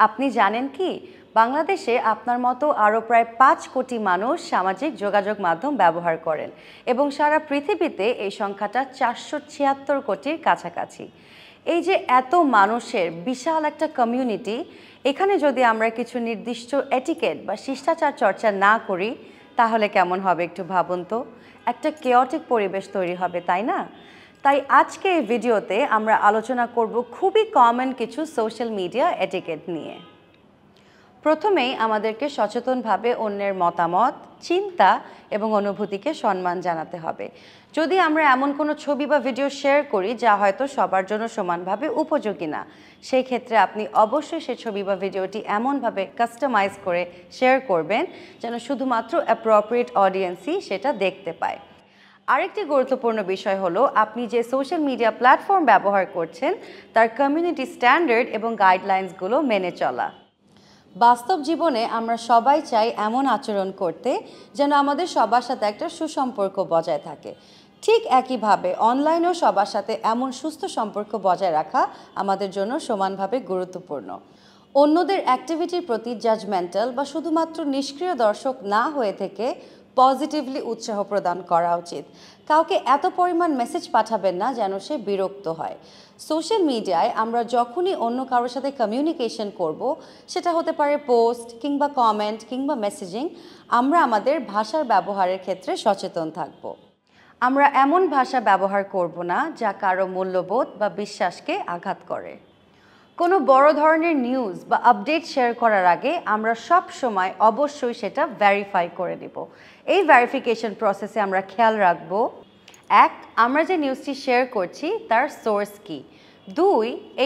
আপনি জানেন কি বাংলাদেশে আপনার মতো আরও প্রায় 5 কোটি মানুষ সামাজিক যোগাযোগ মাধ্যম ব্যবহার করেন এবং সারা পৃথিবীতে এই সংখ্যাটা 476 কোটির কাছাকাছি। এই যে এত মানুষের বিশাল একটা কমিউনিটি, এখানে যদি আমরা কিছু নির্দিষ্ট এটিকেট বা শিষ্টাচার চর্চা না করি তাহলে কেমন হবে একটু ভাবুন তো। একটা কেওটিক পরিবেশ তৈরি হবে, তাই না? তাই আজকে এই ভিডিওতে আমরা আলোচনা করব খুবই কমন কিছু সোশ্যাল মিডিয়া এটিকেট নিয়ে। প্রথমেই আমাদেরকে সচেতনভাবে অন্যের মতামত, চিন্তা এবং অনুভূতিকে সম্মান জানাতে হবে। যদি আমরা এমন কোনো ছবি বা ভিডিও শেয়ার করি যা হয়তো সবার জন্য সমানভাবে উপযোগী না, সেই ক্ষেত্রে আপনি অবশ্যই সেই ছবি বা ভিডিওটি এমনভাবে কাস্টমাইজ করে শেয়ার করবেন যেন শুধুমাত্র অ্যাপ্রোপ্রিয়েট অডিয়েন্সই সেটা দেখতে পায়। আরেকটি গুরুত্বপূর্ণ বিষয় হলো আপনি যে সোশ্যাল মিডিয়া প্ল্যাটফর্ম ব্যবহার করছেন তার কমিউনিটি স্ট্যান্ডার্ড এবং গাইডলাইন্সগুলো মেনে চলা। বাস্তব জীবনে আমরা সবাই চাই এমন আচরণ করতে যেন আমাদের সবার সাথে একটা সুসম্পর্ক বজায় থাকে। ঠিক একইভাবে অনলাইনেও সবার সাথে এমন সুস্থ সম্পর্ক বজায় রাখা আমাদের জন্য সমানভাবে গুরুত্বপূর্ণ। অন্যদের অ্যাক্টিভিটির প্রতি জাজমেন্টাল বা শুধুমাত্র নিষ্ক্রিয় দর্শক না হয়ে থেকে পজিটিভলি উৎসাহ প্রদান করা উচিত। কাউকে এত পরিমাণ মেসেজ পাঠাবেন না যেন সে বিরক্ত হয়। সোশ্যাল মিডিয়ায় আমরা যখনই অন্য কারোর সাথে কমিউনিকেশন করব, সেটা হতে পারে পোস্ট কিংবা কমেন্ট কিংবা মেসেজিং, আমরা আমাদের ভাষার ব্যবহারের ক্ষেত্রে সচেতন থাকব। আমরা এমন ভাষা ব্যবহার করব না যা কারো মূল্যবোধ বা বিশ্বাসকে আঘাত করে। কোনো বড় ধরনের নিউজ বা আপডেট শেয়ার করার আগে আমরা সব সময় অবশ্যই সেটা ভেরিফাই করে নেব। এই ভেরিফিকেশন প্রসেসে আমরা খেয়াল রাখব, 1, আমরা যে নিউজটি শেয়ার করছি তার সোর্স কী, 2,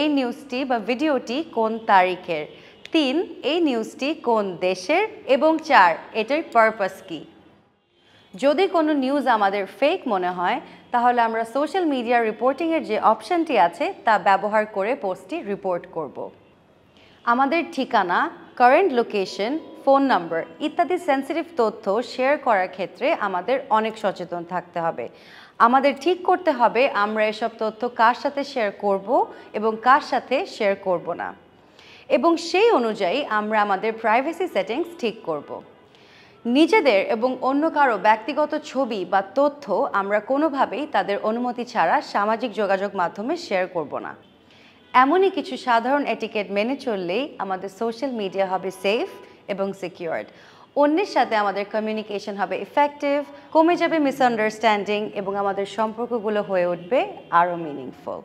এই নিউজটি বা ভিডিওটি কোন তারিখের, 3, এই নিউজটি কোন দেশের এবং 4, এটার পারপাস কী। যদি কোনো নিউজ আমাদের ফেক মনে হয় তাহলে আমরা সোশ্যাল মিডিয়া রিপোর্টিংয়ের যে অপশানটি আছে তা ব্যবহার করে পোস্টটি রিপোর্ট করব। আমাদের ঠিকানা, কারেন্ট লোকেশন, ফোন নাম্বার ইত্যাদি সেন্সিটিভ তথ্য শেয়ার করার ক্ষেত্রে আমাদের অনেক সচেতন থাকতে হবে। আমাদের ঠিক করতে হবে আমরা এসব তথ্য কার সাথে শেয়ার করব এবং কার সাথে শেয়ার করব না, এবং সেই অনুযায়ী আমরা আমাদের প্রাইভেসি সেটিংস ঠিক করব। নিজেদের এবং অন্য কারো ব্যক্তিগত ছবি বা তথ্য আমরা কোনোভাবেই তাদের অনুমতি ছাড়া সামাজিক যোগাযোগ মাধ্যমে শেয়ার করব না। এমনই কিছু সাধারণ এটিকেট মেনে চললেই আমাদের সোশ্যাল মিডিয়া হবে সেফ এবং সিকিউরড। অন্যের সাথে আমাদের কমিউনিকেশন হবে ইফেক্টিভ, কমে যাবে মিসআন্ডারস্ট্যান্ডিং এবং আমাদের সম্পর্কগুলো হয়ে উঠবে আরও মিনিংফুল।